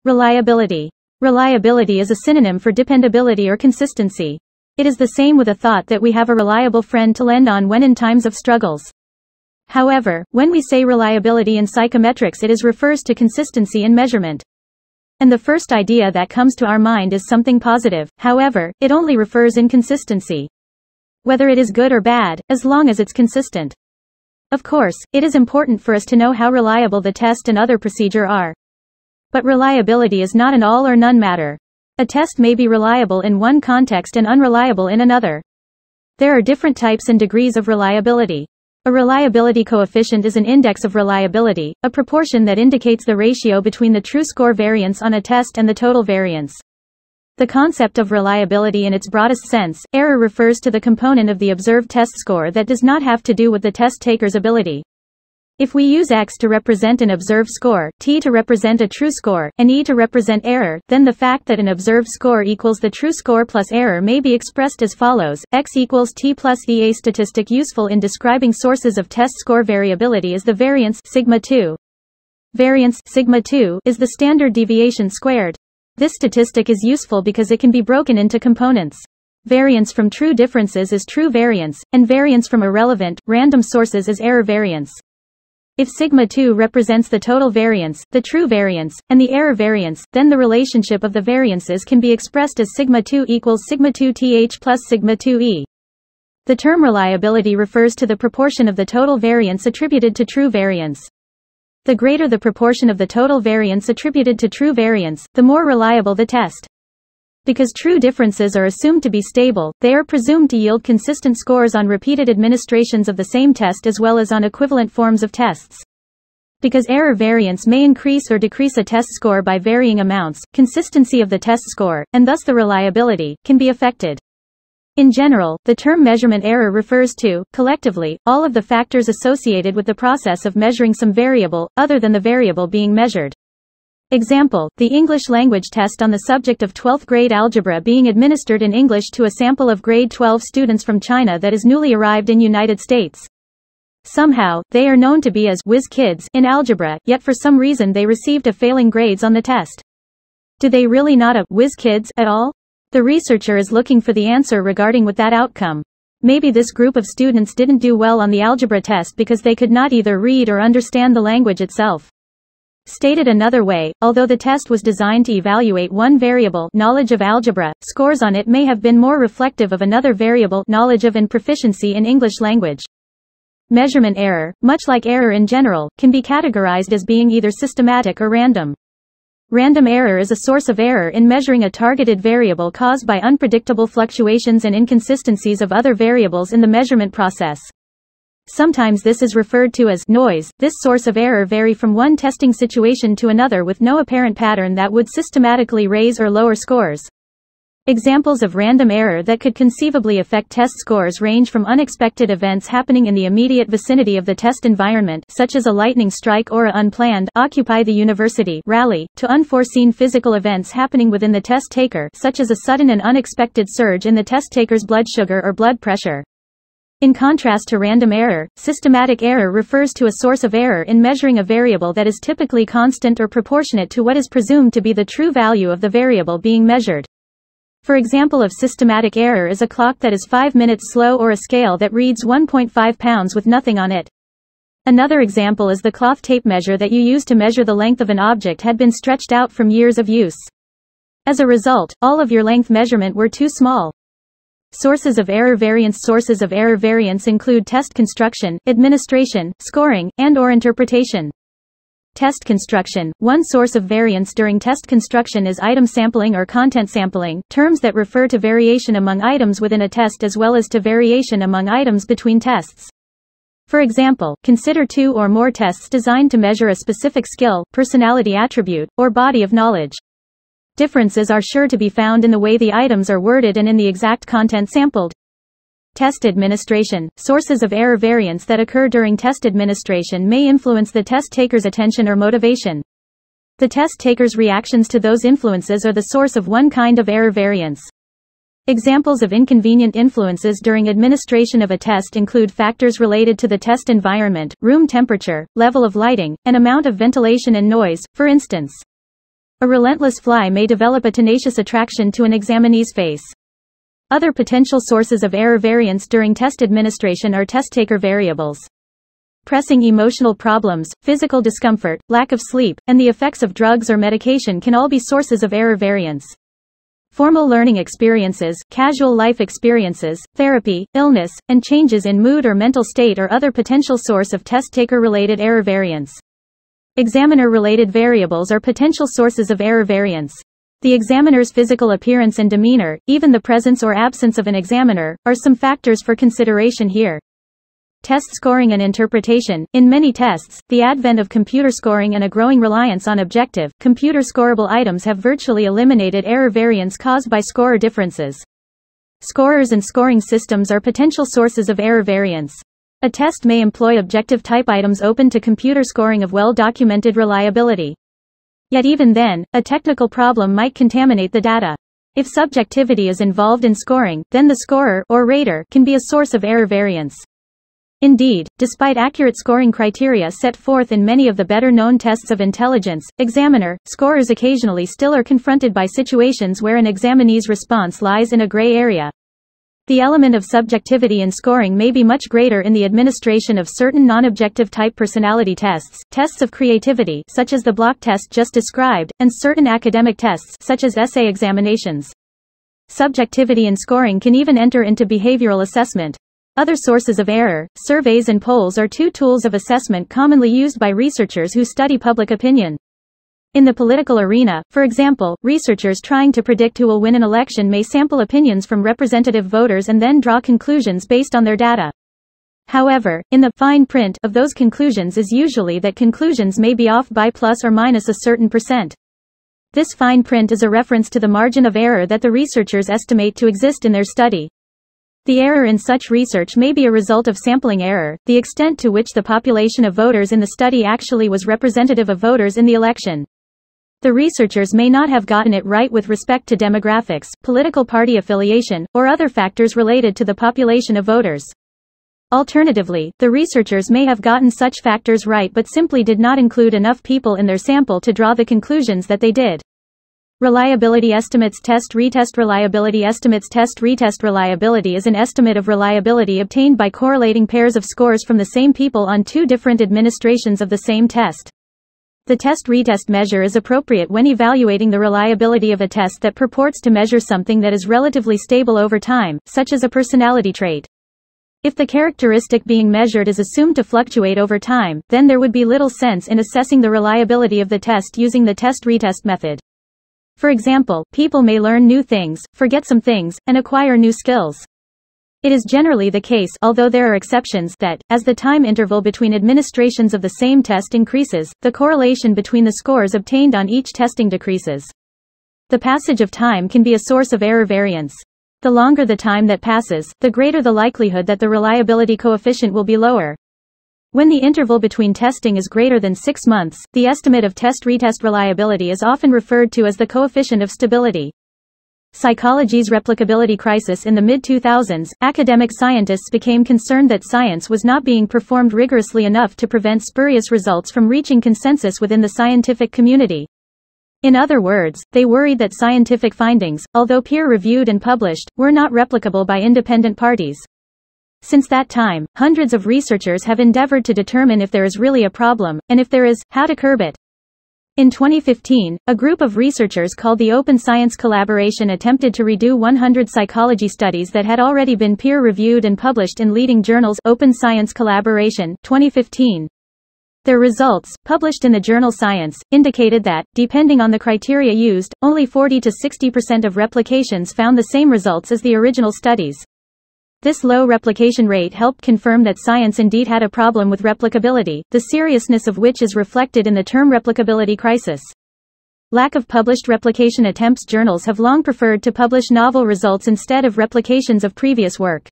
Reliability. Reliability is a synonym for dependability or consistency. It is the same with a thought that we have a reliable friend to lend on when in times of struggles. However, when we say reliability in psychometrics, it refers to consistency in measurement. And the first idea that comes to our mind is something positive. However, it only refers in consistency. Whether it is good or bad, as long as it's consistent. Of course, it is important for us to know how reliable the test and other procedure are. But reliability is not an all or none matter. A test may be reliable in one context and unreliable in another. There are different types and degrees of reliability. A reliability coefficient is an index of reliability, a proportion that indicates the ratio between the true score variance on a test and the total variance. The concept of reliability in its broadest sense, error refers to the component of the observed test score that does not have to do with the test taker's ability. If we use X to represent an observed score, T to represent a true score, and E to represent error, then the fact that an observed score equals the true score plus error may be expressed as follows: X equals T plus E. A statistic useful in describing sources of test score variability is the variance, sigma 2. Variance, sigma 2, is the standard deviation squared. This statistic is useful because it can be broken into components. Variance from true differences is true variance, and variance from irrelevant, random sources is error variance. If sigma 2 represents the total variance, the true variance, and the error variance, then the relationship of the variances can be expressed as sigma 2 equals sigma 2 th plus sigma 2e. The term reliability refers to the proportion of the total variance attributed to true variance. The greater the proportion of the total variance attributed to true variance, the more reliable the test. Because true differences are assumed to be stable, they are presumed to yield consistent scores on repeated administrations of the same test as well as on equivalent forms of tests. Because error variance may increase or decrease a test score by varying amounts, consistency of the test score, and thus the reliability, can be affected. In general, the term measurement error refers to, collectively, all of the factors associated with the process of measuring some variable, other than the variable being measured. Example, the English language test on the subject of 12th grade algebra being administered in English to a sample of grade 12 students from China that is newly arrived in United States. Somehow, they are known to be as whiz kids in algebra, yet for some reason they received a failing grades on the test. Do they really not a whiz kids at all? The researcher is looking for the answer regarding with that outcome. Maybe this group of students didn't do well on the algebra test because they could not either read or understand the language itself. Stated another way, although the test was designed to evaluate one variable, knowledge of algebra, scores on it may have been more reflective of another variable, knowledge of and proficiency in English language. Measurement error, much like error in general, can be categorized as being either systematic or random. Random error is a source of error in measuring a targeted variable caused by unpredictable fluctuations and inconsistencies of other variables in the measurement process. Sometimes this is referred to as noise. This source of error vary from one testing situation to another with no apparent pattern that would systematically raise or lower scores. Examples of random error that could conceivably affect test scores range from unexpected events happening in the immediate vicinity of the test environment, such as a lightning strike or a unplanned Occupy the University rally, to unforeseen physical events happening within the test taker, such as a sudden and unexpected surge in the test taker's blood sugar or blood pressure. In contrast to random error, systematic error refers to a source of error in measuring a variable that is typically constant or proportionate to what is presumed to be the true value of the variable being measured. For example of systematic error is a clock that is 5 minutes slow or a scale that reads 1.5 pounds with nothing on it. Another example is the cloth tape measure that you use to measure the length of an object had been stretched out from years of use. As a result, all of your length measurement were too small. Sources of error variance. Sources of error variance include test construction, administration, scoring, and/or interpretation. Test construction. One source of variance during test construction is item sampling or content sampling, terms that refer to variation among items within a test as well as to variation among items between tests. For example, consider 2 or more tests designed to measure a specific skill, personality attribute, or body of knowledge. Differences are sure to be found in the way the items are worded and in the exact content sampled. Test administration. Sources of error variance that occur during test administration may influence the test taker's attention or motivation. The test taker's reactions to those influences are the source of one kind of error variance. Examples of inconvenient influences during administration of a test include factors related to the test environment, room temperature, level of lighting, and amount of ventilation and noise, for instance. A relentless fly may develop a tenacious attraction to an examinee's face. Other potential sources of error variance during test administration are test-taker variables. Pressing emotional problems, physical discomfort, lack of sleep, and the effects of drugs or medication can all be sources of error variance. Formal learning experiences, casual life experiences, therapy, illness, and changes in mood or mental state are other potential source of test-taker-related error variance. Examiner-related variables are potential sources of error variance. The examiner's physical appearance and demeanor, even the presence or absence of an examiner, are some factors for consideration here. Test scoring and interpretation. In many tests, the advent of computer scoring and a growing reliance on objective, computer scorable items have virtually eliminated error variance caused by scorer differences. Scorers and scoring systems are potential sources of error variance. A test may employ objective type items open to computer scoring of well-documented reliability. Yet even then, a technical problem might contaminate the data. If subjectivity is involved in scoring, then the scorer, or rater, can be a source of error variance. Indeed, despite accurate scoring criteria set forth in many of the better-known tests of intelligence, examiner, scorers occasionally still are confronted by situations where an examinee's response lies in a gray area. The element of subjectivity in scoring may be much greater in the administration of certain non-objective type personality tests, tests of creativity, such as the block test just described, and certain academic tests, such as essay examinations. Subjectivity in scoring can even enter into behavioral assessment. Other sources of error, surveys and polls are two tools of assessment commonly used by researchers who study public opinion. In the political arena, for example, researchers trying to predict who will win an election may sample opinions from representative voters and then draw conclusions based on their data. However, in the fine print of those conclusions is usually that conclusions may be off by plus or minus a certain percent. This fine print is a reference to the margin of error that the researchers estimate to exist in their study. The error in such research may be a result of sampling error, the extent to which the population of voters in the study actually was representative of voters in the election. The researchers may not have gotten it right with respect to demographics, political party affiliation, or other factors related to the population of voters. Alternatively, the researchers may have gotten such factors right but simply did not include enough people in their sample to draw the conclusions that they did. Reliability estimates test-retest reliability estimates test-retest reliability is an estimate of reliability obtained by correlating pairs of scores from the same people on two different administrations of the same test. The test-retest measure is appropriate when evaluating the reliability of a test that purports to measure something that is relatively stable over time, such as a personality trait. If the characteristic being measured is assumed to fluctuate over time, then there would be little sense in assessing the reliability of the test using the test-retest method. For example, people may learn new things, forget some things, and acquire new skills. It is generally the case, although there are exceptions, that, as the time interval between administrations of the same test increases, the correlation between the scores obtained on each testing decreases. The passage of time can be a source of error variance. The longer the time that passes, the greater the likelihood that the reliability coefficient will be lower. When the interval between testing is greater than 6 months, the estimate of test-retest reliability is often referred to as the coefficient of stability. Psychology's replicability crisis. In the mid-2000s, academic scientists became concerned that science was not being performed rigorously enough to prevent spurious results from reaching consensus within the scientific community. In other words, they worried that scientific findings, although peer-reviewed and published, were not replicable by independent parties. Since that time, hundreds of researchers have endeavored to determine if there is really a problem, and if there is, how to curb it. In 2015, a group of researchers called the Open Science Collaboration attempted to redo 100 psychology studies that had already been peer-reviewed and published in leading journals. Open Science Collaboration, 2015. Their results, published in the journal Science, indicated that, depending on the criteria used, only 40 to 60% of replications found the same results as the original studies. This low replication rate helped confirm that science indeed had a problem with replicability, the seriousness of which is reflected in the term replicability crisis. Lack of published replication attempts. Journals have long preferred to publish novel results instead of replications of previous work.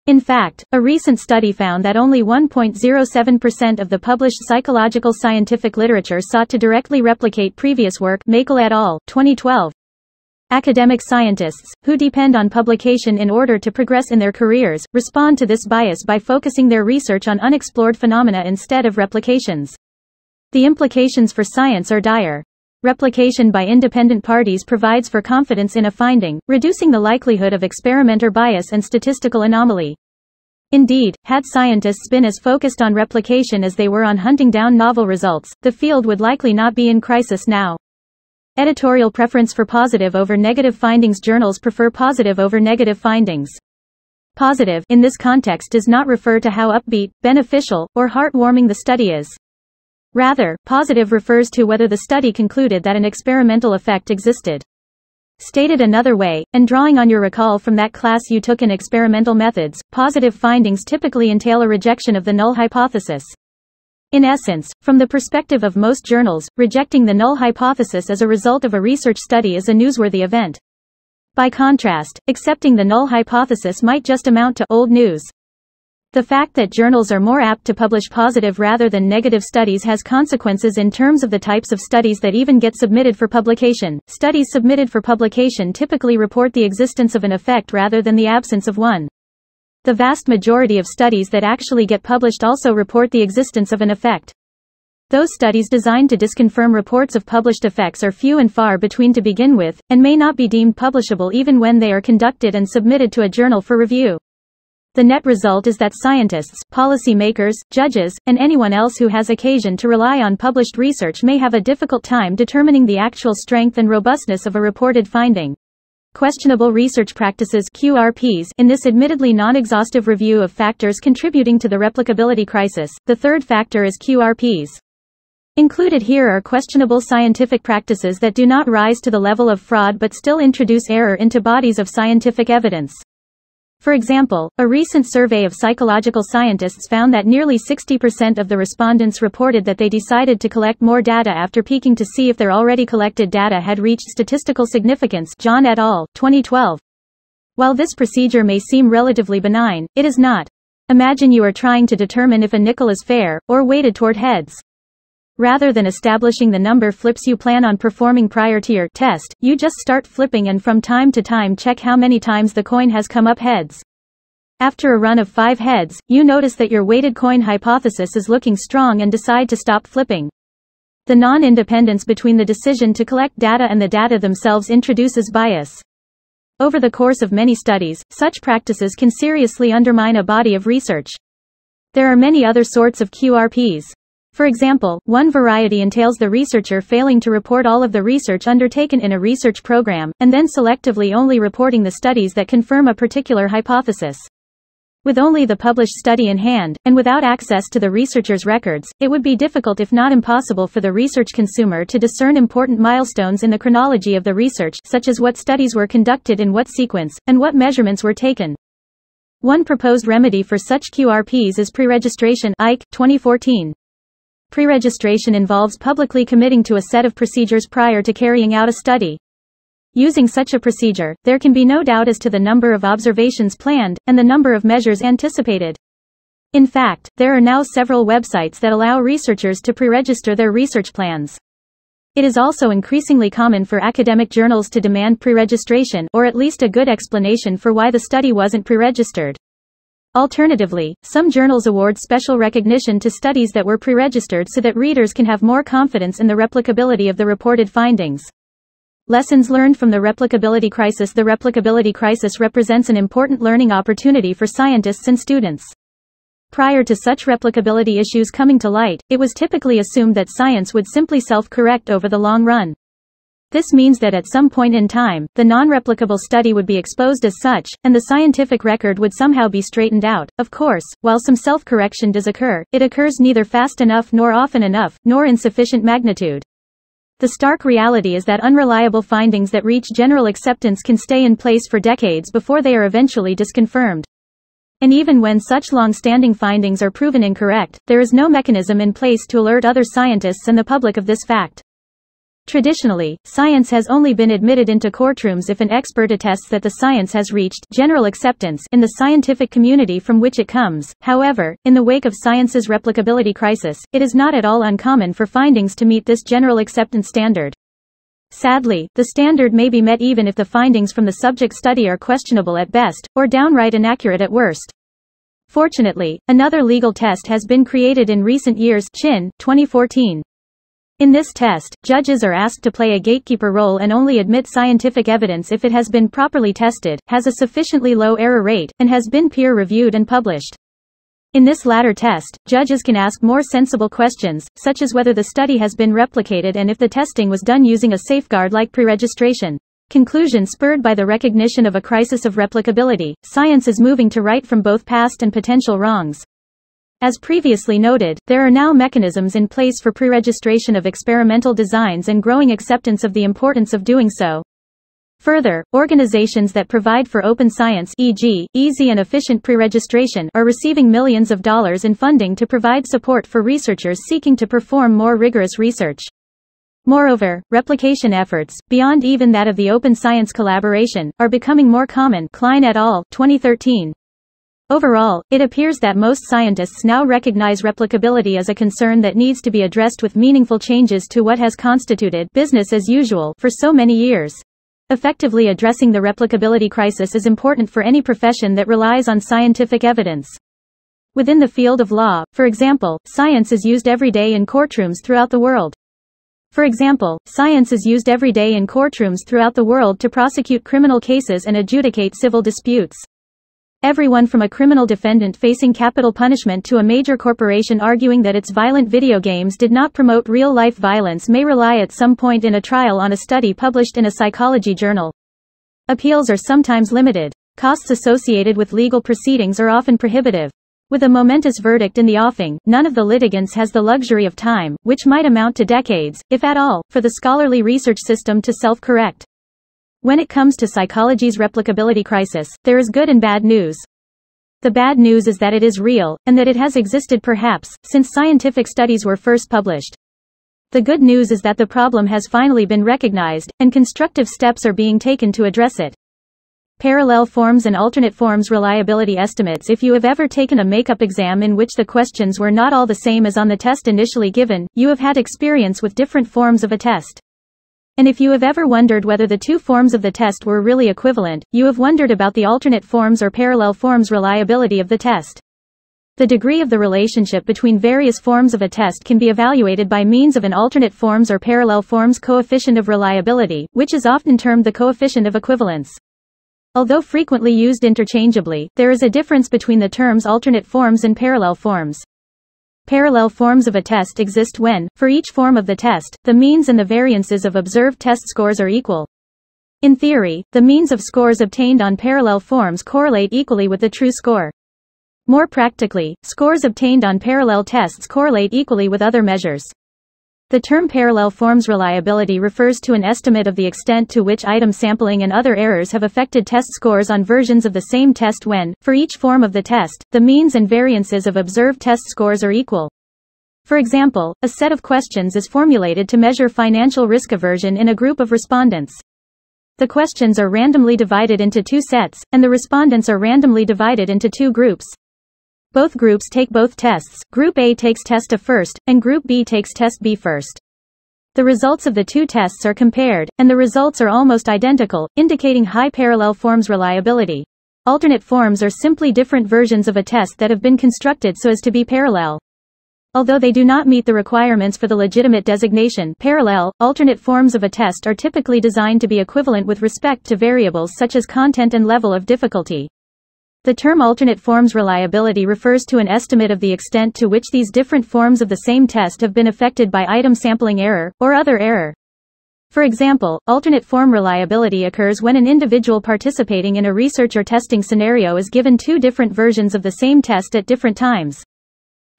In fact, a recent study found that only 1.07% of the published psychological scientific literature sought to directly replicate previous work. Makel et al., 2012. Academic scientists, who depend on publication in order to progress in their careers, respond to this bias by focusing their research on unexplored phenomena instead of replications. The implications for science are dire. Replication by independent parties provides for confidence in a finding, reducing the likelihood of experimenter bias and statistical anomaly. Indeed, had scientists been as focused on replication as they were on hunting down novel results, the field would likely not be in crisis now. Editorial preference for positive over negative findings. Journals prefer positive over negative findings. Positive, in this context, does not refer to how upbeat, beneficial, or heartwarming the study is. Rather, positive refers to whether the study concluded that an experimental effect existed. Stated another way, and drawing on your recall from that class you took in experimental methods, positive findings typically entail a rejection of the null hypothesis. In essence, from the perspective of most journals, rejecting the null hypothesis as a result of a research study is a newsworthy event. By contrast, accepting the null hypothesis might just amount to old news. The fact that journals are more apt to publish positive rather than negative studies has consequences in terms of the types of studies that even get submitted for publication. Studies submitted for publication typically report the existence of an effect rather than the absence of one. The vast majority of studies that actually get published also report the existence of an effect. Those studies designed to disconfirm reports of published effects are few and far between to begin with, and may not be deemed publishable even when they are conducted and submitted to a journal for review. The net result is that scientists, policy makers, judges, and anyone else who has occasion to rely on published research may have a difficult time determining the actual strength and robustness of a reported finding. Questionable research practices (QRPs). In this admittedly non-exhaustive review of factors contributing to the replicability crisis, the third factor is QRPs. Included here are questionable scientific practices that do not rise to the level of fraud but still introduce error into bodies of scientific evidence. For example, a recent survey of psychological scientists found that nearly 60% of the respondents reported that they decided to collect more data after peeking to see if their already collected data had reached statistical significance. John et al., 2012. While this procedure may seem relatively benign, it is not. Imagine you are trying to determine if a nickel is fair, or weighted toward heads. Rather than establishing the number flips you plan on performing prior to your test, you just start flipping and from time to time check how many times the coin has come up heads. After a run of 5 heads, you notice that your weighted coin hypothesis is looking strong and decide to stop flipping. The non-independence between the decision to collect data and the data themselves introduces bias. Over the course of many studies, such practices can seriously undermine a body of research. There are many other sorts of QRPs. For example, one variety entails the researcher failing to report all of the research undertaken in a research program, and then selectively only reporting the studies that confirm a particular hypothesis. With only the published study in hand, and without access to the researcher's records, it would be difficult if not impossible for the research consumer to discern important milestones in the chronology of the research, such as what studies were conducted in what sequence, and what measurements were taken. One proposed remedy for such QRPs is pre-registration. Ike, 2014. Pre-registration involves publicly committing to a set of procedures prior to carrying out a study. Using such a procedure, there can be no doubt as to the number of observations planned, and the number of measures anticipated. In fact, there are now several websites that allow researchers to pre-register their research plans. It is also increasingly common for academic journals to demand pre-registration, or at least a good explanation for why the study wasn't pre-registered. Alternatively, some journals award special recognition to studies that were pre-registered so that readers can have more confidence in the replicability of the reported findings. Lessons learned from the replicability crisis. The replicability crisis represents an important learning opportunity for scientists and students. Prior to such replicability issues coming to light, it was typically assumed that science would simply self-correct over the long run. This means that at some point in time, the non-replicable study would be exposed as such, and the scientific record would somehow be straightened out. Of course, while some self-correction does occur, it occurs neither fast enough nor often enough, nor in sufficient magnitude. The stark reality is that unreliable findings that reach general acceptance can stay in place for decades before they are eventually disconfirmed. And even when such long-standing findings are proven incorrect, there is no mechanism in place to alert other scientists and the public of this fact. Traditionally, science has only been admitted into courtrooms if an expert attests that the science has reached general acceptance in the scientific community from which it comes. However, in the wake of science's replicability crisis, it is not at all uncommon for findings to meet this general acceptance standard. Sadly, the standard may be met even if the findings from the subject study are questionable at best, or downright inaccurate at worst. Fortunately, another legal test has been created in recent years. Chin, 2014. In this test, judges are asked to play a gatekeeper role and only admit scientific evidence if it has been properly tested, has a sufficiently low error rate, and has been peer-reviewed and published. In this latter test, judges can ask more sensible questions, such as whether the study has been replicated and if the testing was done using a safeguard like pre-registration. Conclusion spurred by the recognition of a crisis of replicability, science is moving to right from both past and potential wrongs. As previously noted, there are now mechanisms in place for pre-registration of experimental designs and growing acceptance of the importance of doing so. Further, organizations that provide for open science, e.g., easy and efficient pre-registration, are receiving millions of dollars in funding to provide support for researchers seeking to perform more rigorous research. Moreover, replication efforts, beyond even that of the open science collaboration, are becoming more common. Klein et al., 2013. Overall, it appears that most scientists now recognize replicability as a concern that needs to be addressed with meaningful changes to what has constituted business as usual for so many years. Effectively addressing the replicability crisis is important for any profession that relies on scientific evidence. Within the field of law, for example, science is used every day in courtrooms throughout the world. To prosecute criminal cases and adjudicate civil disputes. Everyone from a criminal defendant facing capital punishment to a major corporation arguing that its violent video games did not promote real-life violence may rely at some point in a trial on a study published in a psychology journal. Appeals are sometimes limited. Costs associated with legal proceedings are often prohibitive. With a momentous verdict in the offing, none of the litigants has the luxury of time, which might amount to decades, if at all, for the scholarly research system to self-correct. When it comes to psychology's replicability crisis, there is good and bad news. The bad news is that it is real, and that it has existed perhaps, since scientific studies were first published. The good news is that the problem has finally been recognized, and constructive steps are being taken to address it. Parallel forms and alternate forms reliability estimates. If you have ever taken a make-up exam in which the questions were not all the same as on the test initially given, you have had experience with different forms of a test. And if you have ever wondered whether the two forms of the test were really equivalent, you have wondered about the alternate forms or parallel forms reliability of the test. The degree of the relationship between various forms of a test can be evaluated by means of an alternate forms or parallel forms coefficient of reliability, which is often termed the coefficient of equivalence. Although frequently used interchangeably, there is a difference between the terms alternate forms and parallel forms. Parallel forms of a test exist when, for each form of the test, the means and the variances of observed test scores are equal. In theory, the means of scores obtained on parallel forms correlate equally with the true score. More practically, scores obtained on parallel tests correlate equally with other measures. The term parallel forms reliability refers to an estimate of the extent to which item sampling and other errors have affected test scores on versions of the same test when, for each form of the test, the means and variances of observed test scores are equal. For example, a set of questions is formulated to measure financial risk aversion in a group of respondents. The questions are randomly divided into two sets, and the respondents are randomly divided into two groups. Both groups take both tests. Group A takes test A first, and Group B takes test B first. The results of the two tests are compared, and the results are almost identical, indicating high parallel forms reliability. Alternate forms are simply different versions of a test that have been constructed so as to be parallel. Although they do not meet the requirements for the legitimate designation parallel, alternate forms of a test are typically designed to be equivalent with respect to variables such as content and level of difficulty. The term alternate forms reliability refers to an estimate of the extent to which these different forms of the same test have been affected by item sampling error, or other error. For example, alternate form reliability occurs when an individual participating in a research or testing scenario is given two different versions of the same test at different times.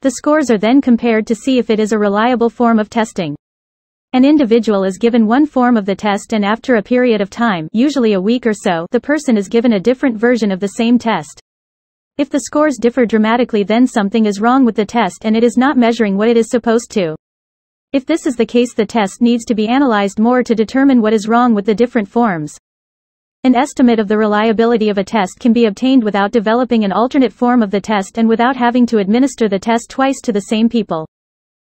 The scores are then compared to see if it is a reliable form of testing. An individual is given one form of the test and after a period of time, usually a week or so, the person is given a different version of the same test. If the scores differ dramatically, then something is wrong with the test and it is not measuring what it is supposed to. If this is the case, the test needs to be analyzed more to determine what is wrong with the different forms. An estimate of the reliability of a test can be obtained without developing an alternate form of the test and without having to administer the test twice to the same people.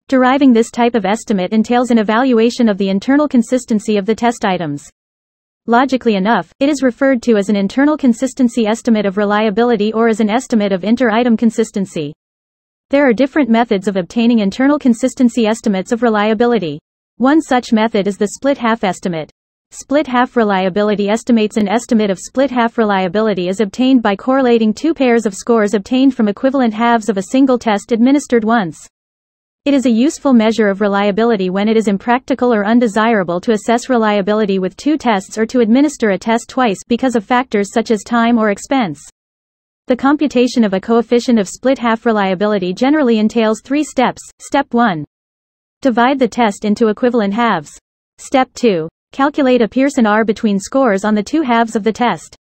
Deriving this type of estimate entails an evaluation of the internal consistency of the test items. Logically enough, it is referred to as an internal consistency estimate of reliability or as an estimate of inter-item consistency. There are different methods of obtaining internal consistency estimates of reliability. One such method is the split-half estimate. Split-half reliability estimates. An estimate of split-half reliability is obtained by correlating two pairs of scores obtained from equivalent halves of a single test administered once. It is a useful measure of reliability when it is impractical or undesirable to assess reliability with two tests or to administer a test twice because of factors such as time or expense. The computation of a coefficient of split-half reliability generally entails 3 steps. Step 1. Divide the test into equivalent halves. Step 2. Calculate a Pearson R between scores on the two halves of the test.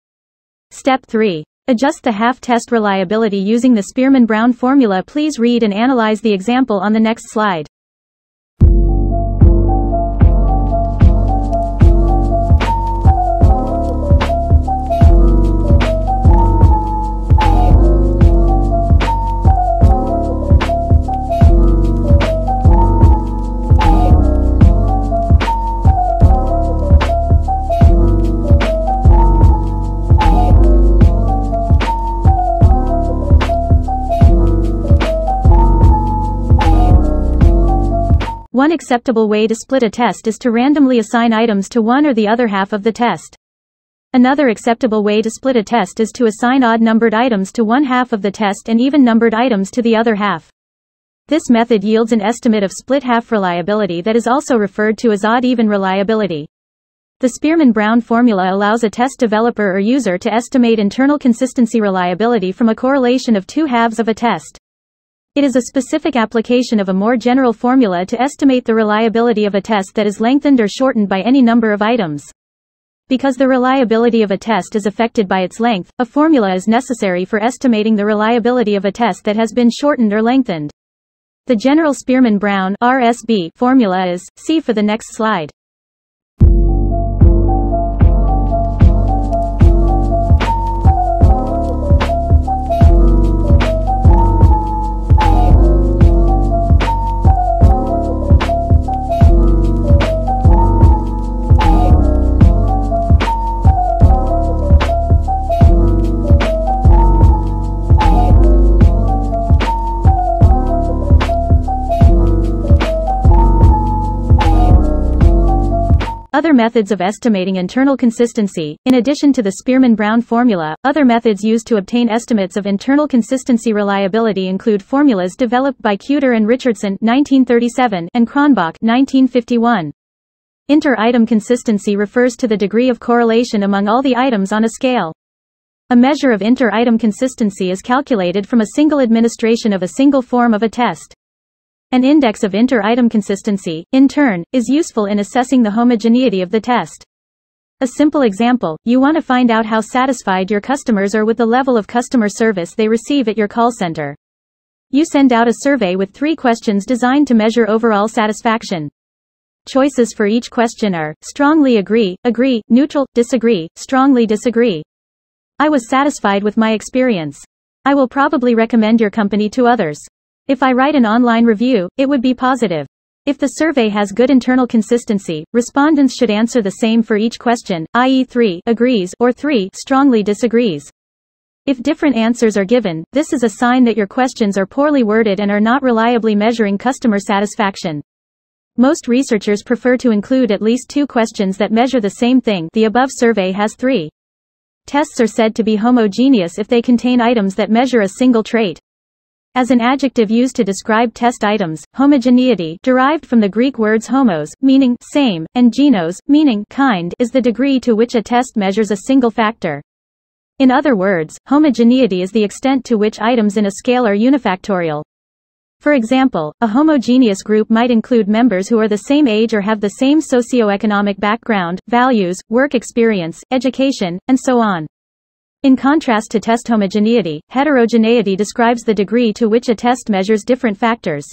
Step 3. Adjust the half-test reliability using the Spearman-Brown formula. Please read and analyze the example on the next slide. One acceptable way to split a test is to randomly assign items to one or the other half of the test. Another acceptable way to split a test is to assign odd-numbered items to one half of the test and even-numbered items to the other half. This method yields an estimate of split-half reliability that is also referred to as odd-even reliability. The Spearman-Brown formula allows a test developer or user to estimate internal consistency reliability from a correlation of two halves of a test. It is a specific application of a more general formula to estimate the reliability of a test that is lengthened or shortened by any number of items. Because the reliability of a test is affected by its length, a formula is necessary for estimating the reliability of a test that has been shortened or lengthened. The general Spearman-Brown (RSB) formula is, see for the next slide. Other methods of estimating internal consistency. In addition to the Spearman-Brown formula, other methods used to obtain estimates of internal consistency reliability include formulas developed by Kueter and Richardson 1937 and Cronbach 1951. Inter-item consistency refers to the degree of correlation among all the items on a scale. A measure of inter-item consistency is calculated from a single administration of a single form of a test. An index of inter-item consistency, in turn, is useful in assessing the homogeneity of the test. A simple example: you want to find out how satisfied your customers are with the level of customer service they receive at your call center. You send out a survey with 3 questions designed to measure overall satisfaction. Choices for each question are: strongly agree, agree, neutral, disagree, strongly disagree. I was satisfied with my experience. I will probably recommend your company to others. If I write an online review, it would be positive. If the survey has good internal consistency, respondents should answer the same for each question, i.e. 3 agrees or 3 strongly disagrees. If different answers are given, this is a sign that your questions are poorly worded and are not reliably measuring customer satisfaction. Most researchers prefer to include at least 2 questions that measure the same thing. The above survey has 3. Tests are said to be homogeneous if they contain items that measure a single trait. As an adjective used to describe test items, homogeneity, derived from the Greek words homos, meaning same, and genos, meaning kind, is the degree to which a test measures a single factor. In other words, homogeneity is the extent to which items in a scale are unifactorial. For example, a homogeneous group might include members who are the same age or have the same socioeconomic background, values, work experience, education, and so on. In contrast to test homogeneity, heterogeneity describes the degree to which a test measures different factors.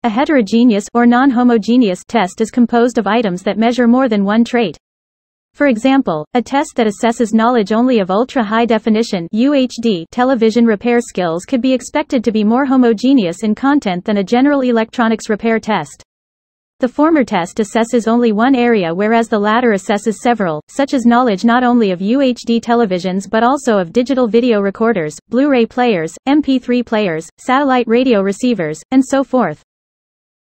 A heterogeneous or non-homogeneous test is composed of items that measure more than one trait. For example, a test that assesses knowledge only of ultra-high-definition (UHD) television repair skills could be expected to be more homogeneous in content than a general electronics repair test. The former test assesses only one area, whereas the latter assesses several, such as knowledge not only of UHD televisions but also of digital video recorders, Blu-ray players, MP3 players, satellite radio receivers, and so forth.